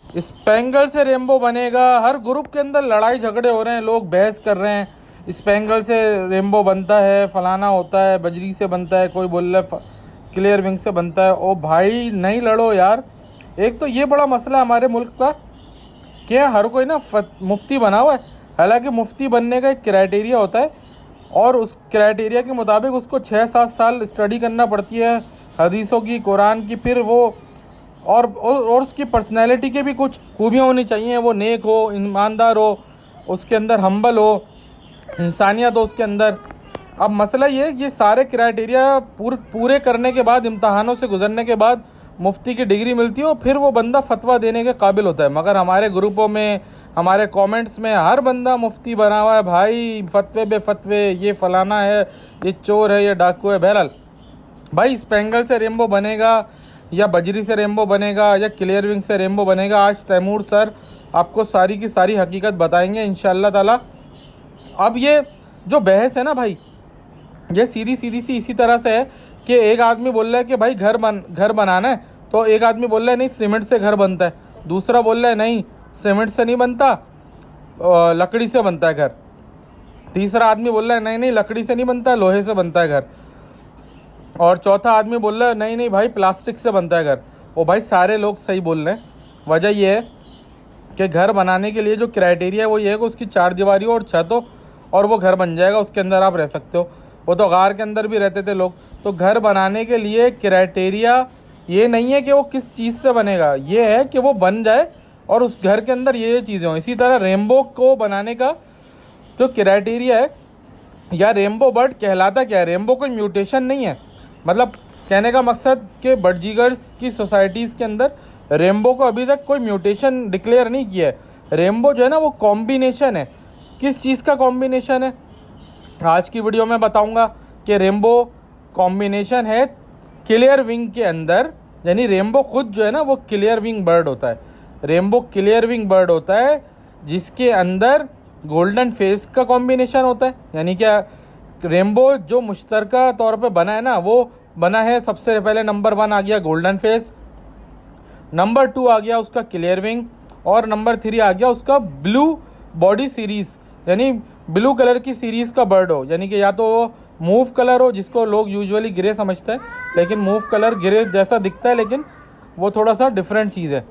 Spangle से rainbow बनेगा। हर group के अंदर लड़ाई झगड़े हो रहे हैं, लोग बहस कर रहे हैं। स्पेंगल से रेम्बो बनता है, फलाना होता है, बजरी से बनता है, कोई बोल रहा है क्लियर विंग से बनता है। ओ भाई नहीं लड़ो यार। एक तो ये बड़ा मसला है हमारे मुल्क का कि हर कोई ना मुफ्ती बना हुआ है। हालांकि मुफ्ती बनने का एक क्राइटेरिया होता है और उस क्राइटेरिया के मुताबिक उसको 6-7 साल स्टडी करना पड़ती है हदीसों की, कुरान की। फिर वो और उसकी पर्सनैलिटी के भी कुछ खूबियाँ होनी चाहिए। वो नेक हो, ईमानदार हो, उसके अंदर हम्बल हो, इंसानियत हो उसके अंदर। अब मसला ये सारे क्राइटेरिया पूरे करने के बाद, इम्तहानों से गुजरने के बाद मुफ्ती की डिग्री मिलती है और फिर वो बंदा फतवा देने के काबिल होता है। मगर हमारे ग्रुपों में, हमारे कमेंट्स में हर बंदा मुफ्ती बना हुआ है भाई, फतवे बे फतवे, ये फलाना है, ये चोर है, ये डाकू है। बहरहाल भाई, स्पेंगल से रेम्बो बनेगा या बजरी से रेम्बो बनेगा या क्लियर विंग से रेम्बो बनेगा, आज तैमूर सर आपको सारी की सारी हकीकत बताएंगे इंशाअल्लाह ताला। अब ये जो बहस है ना भाई, ये सीधी सी इसी तरह से है कि एक आदमी बोल रहा है कि भाई घर बनाना है, तो एक आदमी बोल रहा है नहीं सीमेंट से घर बनता है, दूसरा बोल रहा है नहीं सीमेंट से नहीं बनता, लकड़ी से बनता है घर, तीसरा आदमी बोल रहा है नहीं नहीं लकड़ी से नहीं बनता है, लोहे से बनता है घर, और चौथा आदमी बोल रहा है नहीं नहीं भाई प्लास्टिक से बनता है घर। ओ भाई सारे लोग सही बोल रहे हैं। वजह यह है कि घर बनाने के लिए जो क्राइटेरिया है वो ये है कि उसकी 4 दीवारी और छत हो और वो घर बन जाएगा, उसके अंदर आप रह सकते हो। वो तो गार के अंदर भी रहते थे लोग। तो घर बनाने के लिए क्राइटेरिया ये नहीं है कि वो किस चीज़ से बनेगा, ये है कि वो बन जाए और उस घर के अंदर ये चीज़ें हों। इसी तरह रेम्बो को बनाने का जो क्राइटेरिया है, या रेम्बो बर्ड कहलाता क्या है? रेम्बो कोई म्यूटेशन नहीं है। मतलब कहने का मकसद कि बर्डजीगर्स की सोसाइटीज़ के अंदर रेम्बो को अभी तक कोई म्यूटेशन डिक्लेयर नहीं किया है। रेम्बो जो है ना वो कॉम्बिनेशन है। किस चीज़ का कॉम्बिनेशन है? आज की वीडियो में बताऊंगा कि रेम्बो कॉम्बिनेशन है क्लियर विंग के अंदर, यानी रेम्बो खुद जो है ना वो क्लियर विंग बर्ड होता है। रेम्बो क्लियर विंग बर्ड होता है जिसके अंदर गोल्डन फेस का कॉम्बिनेशन होता है। यानी क्या, रेम्बो जो मुश्तरका तौर पे बना है ना, वो बना है सबसे पहले नंबर 1 आ गया गोल्डन फेस, नंबर 2 आ गया उसका क्लियर विंग, और नंबर 3 आ गया उसका ब्लू बॉडी सीरीज़, यानी ब्लू कलर की सीरीज़ का बर्ड हो। यानी कि या तो वो मूव कलर हो, जिसको लोग यूजुअली ग्रे समझते हैं, लेकिन मूव कलर ग्रे जैसा दिखता है लेकिन वो थोड़ा सा डिफरेंट चीज़ है।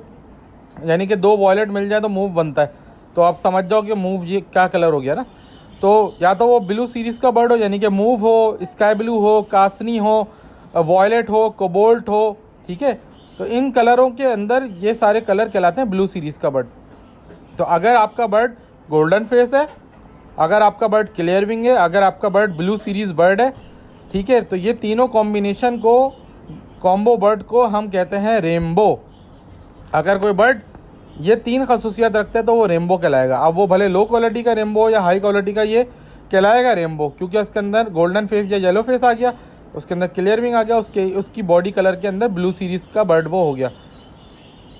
यानी कि 2 वॉयलेट मिल जाए तो मूव बनता है, तो आप समझ जाओ कि मूव ये क्या कलर हो गया ना। तो या तो वो ब्लू सीरीज़ का बर्ड हो, यानी कि मूव हो, स्काई ब्लू हो, कासनी हो, वॉयलेट हो, कोबाल्ट हो, ठीक है। तो इन कलरों के अंदर ये सारे कलर कहलाते हैं ब्लू सीरीज़ का बर्ड। तो अगर आपका बर्ड गोल्डन फेस है, अगर आपका बर्ड क्लियर विंग है, अगर आपका बर्ड ब्लू सीरीज़ बर्ड है, ठीक है, तो ये तीनों कॉम्बिनेशन को, कॉम्बो बर्ड को हम कहते हैं रेम्बो। अगर कोई बर्ड ये 3 खसूसियत रखते हैं तो वो रेम्बो कहलाएगा। अब वो भले लो क्वालिटी का रेम्बो या हाई क्वालिटी का, ये कहलाएगा रेम्बो, क्योंकि उसके अंदर गोल्डन फेस या येलो फेस आ गया, उसके अंदर क्लियर विंग आ गया, उसकी बॉडी कलर के अंदर ब्लू सीरीज़ का बर्ड वो हो गया।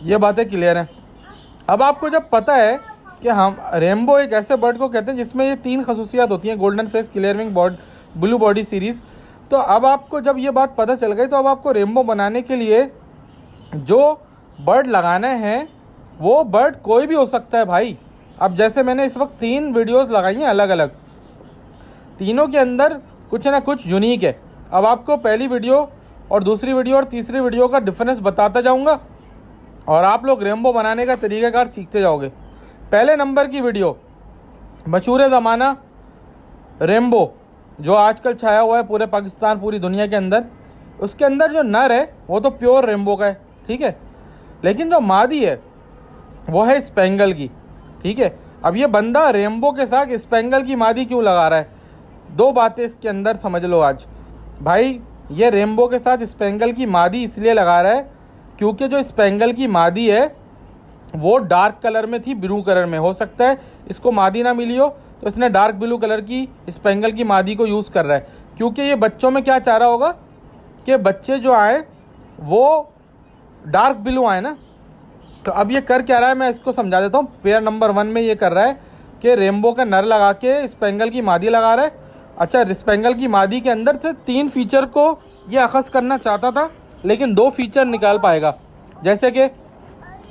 ये बातें क्लियर हैं। अब आपको जब पता है कि हम रेम्बो एक ऐसे बर्ड को कहते हैं जिसमें ये 3 खसूसियात होती हैं, golden face, clear wing, blue body series, तो अब आपको जब ये बात पता चल गई तो अब आपको रेम्बो बनाने के लिए जो बर्ड लगाना है वो बर्ड कोई भी हो सकता है भाई। अब जैसे मैंने इस वक्त 3 वीडियोस लगाई हैं अलग अलग, तीनों के अंदर कुछ ना कुछ यूनिक है। अब आपको पहली वीडियो और दूसरी वीडियो और तीसरी वीडियो का डिफरेंस बताता जाऊंगा और आप लोग रेम्बो बनाने का तरीक़ाकार सीखते जाओगे। पहले नंबर की वीडियो मशहूर ज़माना रेम्बो जो आजकल छाया हुआ है पूरे पाकिस्तान, पूरी दुनिया के अंदर, उसके अंदर जो नर है वो तो प्योर रेम्बो का है, ठीक है, लेकिन जो मादी है वो है स्पेंगल की, ठीक है। अब ये बंदा रेम्बो के साथ स्पेंगल की मादी क्यों लगा रहा है? 2 बातें इसके अंदर समझ लो आज भाई। ये रेम्बो के साथ स्पेंगल की मादी इसलिए लगा रहा है क्योंकि जो स्पेंगल की मादी है वो डार्क कलर में थी, ब्लू कलर में। हो सकता है इसको मादी ना मिली हो तो इसने डार्क ब्लू कलर की स्पेंगल की मादी को यूज़ कर रहा है, क्योंकि ये बच्चों में क्या चाह रहा होगा कि बच्चे जो आए वो डार्क ब्लू आए ना। तो अब ये कर क्या रहा है, मैं इसको समझा देता हूँ। पेयर नंबर 1 में ये कर रहा है कि रेम्बो का नर लगा के स्पेंगल की मादी लगा रहा है। अच्छा, स्पेंगल की मादी के अंदर से 3 फीचर को ये अखज़ करना चाहता था, लेकिन 2 फीचर निकाल पाएगा। जैसे कि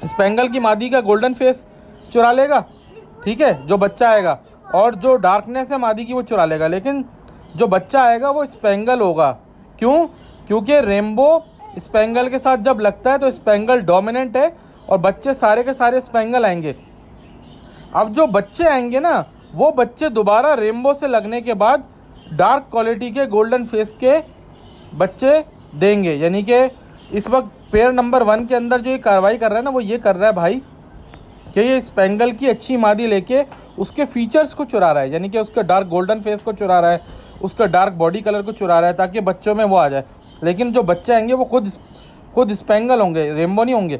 स्पेंगल की मादी का गोल्डन फेस चुरा लेगा, ठीक है, जो बच्चा आएगा, और जो डार्कनेस है मादी की वो चुरा लेगा, लेकिन जो बच्चा आएगा वो स्पेंगल होगा। क्यों? क्योंकि रेनबो स्पेंगल के साथ जब लगता है तो स्पेंगल डोमिनेंट है और बच्चे सारे के सारे स्पेंगल आएंगे। अब जो बच्चे आएंगे ना, वो बच्चे दोबारा रेनबो से लगने के बाद डार्क क्वालिटी के गोल्डन फेस के बच्चे देंगे। यानी कि इस वक्त पेयर नंबर 1 के अंदर जो ये कार्रवाई कर रहा है ना, वो ये कर रहा है भाई कि ये स्पेंगल की अच्छी मादी लेके उसके फीचर्स को चुरा रहा है, यानी कि उसके डार्क गोल्डन फेस को चुरा रहा है, उसका डार्क बॉडी कलर को चुरा रहा है, ताकि बच्चों में वो आ जाए। लेकिन जो बच्चे आएंगे वो खुद स्पेंगल होंगे, रेनबो नहीं होंगे।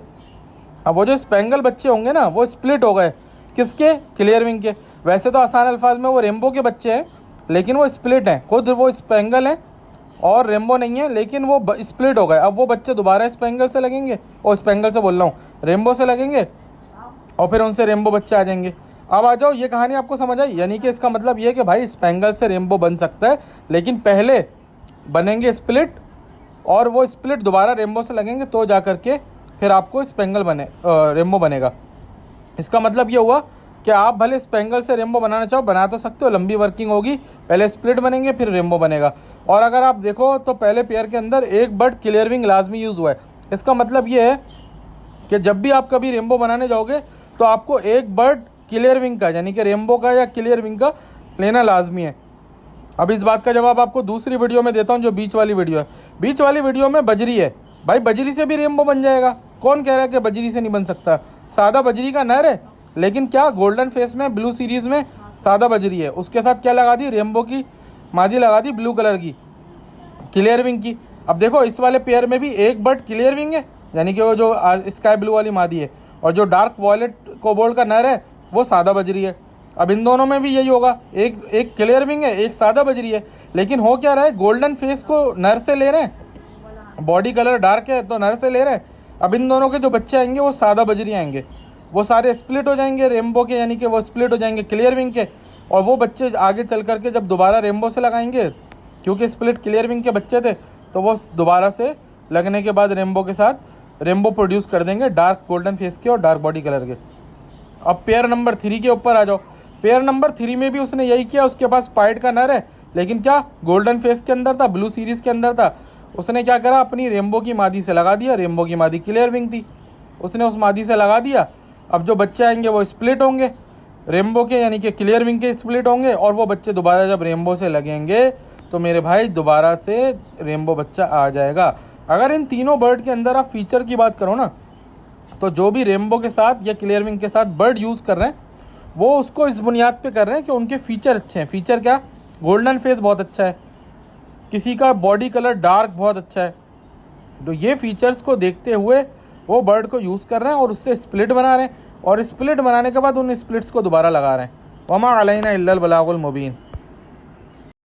अब वो जो स्पेंगल बच्चे होंगे ना, वो स्प्लिट हो गए, किसके? क्लियर विंग के। वैसे तो आसान अल्फाज में वो रेनबो के बच्चे हैं, लेकिन वो स्प्लिट हैं, खुद वो स्पेंगल हैं और रेनबो नहीं है, लेकिन वो स्प्लिट हो गए। अब वो बच्चे दोबारा स्पेंगल से लगेंगे, और स्पेंगल से बोल रहा हूँ, रेनबो से लगेंगे, और फिर उनसे रेनबो बच्चे आ जाएंगे। अब आ जाओ, ये कहानी आपको समझ आई? यानी कि इसका मतलब ये है कि भाई स्पेंगल से रेनबो बन सकता है, लेकिन पहले बनेंगे स्प्लिट, और वो स्प्लिट दोबारा रेनबो से लगेंगे तो जा करके फिर आपको स्पेंगल रेनबो बनेगा। इसका मतलब ये हुआ कि आप भले स्पेंगल से रेनबो बनाना चाहो, बना तो सकते हो, लंबी वर्किंग होगी, पहले स्प्लिट बनेंगे फिर रेनबो बनेगा। और अगर आप देखो तो पहले पेयर के अंदर एक बर्ड क्लियर विंग लाजमी यूज़ हुआ है। इसका मतलब ये है कि जब भी आप कभी रेनबो बनाने जाओगे तो आपको एक बर्ड क्लियर विंग का, यानी कि रेनबो का या क्लियर विंग का लेना लाजमी है। अब इस बात का जवाब आपको दूसरी वीडियो में देता हूँ, जो बीच वाली वीडियो है। बीच वाली वीडियो में बजरी है, भाई बजरी से भी रेनबो बन जाएगा। कौन कह रहा है कि बजरी से नहीं बन सकता? सादा बजरी का नर है, लेकिन क्या गोल्डन फेस में ब्लू सीरीज में सादा बजरी है, उसके साथ क्या लगा दी? रेनबो की मादी लगा दी, ब्लू कलर की क्लियर विंग की। अब देखो इस वाले पेयर में भी एक बर्ड क्लियर विंग है, यानी कि वो जो स्काई ब्लू वाली मादी है, और जो डार्क वॉयलेट कोबोल्ट का नर है वो सादा बजरी है। अब इन दोनों में भी यही होगा, एक क्लियर विंग है, एक सादा बजरी है, लेकिन हो क्या रहा है? गोल्डन फेस को नर से ले रहे हैं, बॉडी कलर डार्क है तो नर से ले रहे हैं। अब इन दोनों के जो बच्चे आएंगे वो सादा बजरी आएंगे, वो सारे स्प्लिट हो जाएंगे रेनबो के, यानी कि वो स्प्लिट हो जाएंगे क्लियर विंग के, और वो बच्चे आगे चल करके जब दोबारा रेनबो से लगाएंगे, क्योंकि स्प्लिट क्लियर विंग के बच्चे थे, तो वो दोबारा से लगने के बाद रेनबो के साथ रेनबो प्रोड्यूस कर देंगे, डार्क गोल्डन फेस के और डार्क बॉडी कलर के। अब पेयर नंबर 3 के ऊपर आ जाओ। पेयर नंबर 3 में भी उसने यही किया, उसके पास पाइट का नर है, लेकिन क्या गोल्डन फेस के अंदर था, ब्लू सीरीज के अंदर था। उसने क्या करा? अपनी रेनबो की मादी से लगा दिया, रेनबो की मादी क्लियर विंग थी, उसने उस मादी से लगा दिया। अब जो बच्चे आएंगे वो स्प्लिट होंगे रेनबो के, यानी कि क्लियर विंग के स्प्लिट होंगे, और वो बच्चे दोबारा जब रेनबो से लगेंगे तो मेरे भाई दोबारा से रेनबो बच्चा आ जाएगा। अगर इन तीनों बर्ड के अंदर आप फीचर की बात करो ना, तो जो भी रेनबो के साथ या क्लियर विंग के साथ बर्ड यूज़ कर रहे हैं वो उसको इस बुनियाद पे कर रहे हैं कि उनके फीचर अच्छे हैं। फीचर क्या? गोल्डन फेस बहुत अच्छा है, किसी का बॉडी कलर डार्क बहुत अच्छा है, तो ये फीचर्स को देखते हुए वो बर्ड को यूज़ कर रहे हैं और उससे स्प्लिट बना रहे हैं, और स्प्लिट बनाने के बाद उन स्प्लिट्स को दोबारा लगा रहे हैं। वमा अलैना इल्लल बलागुल मुबीन।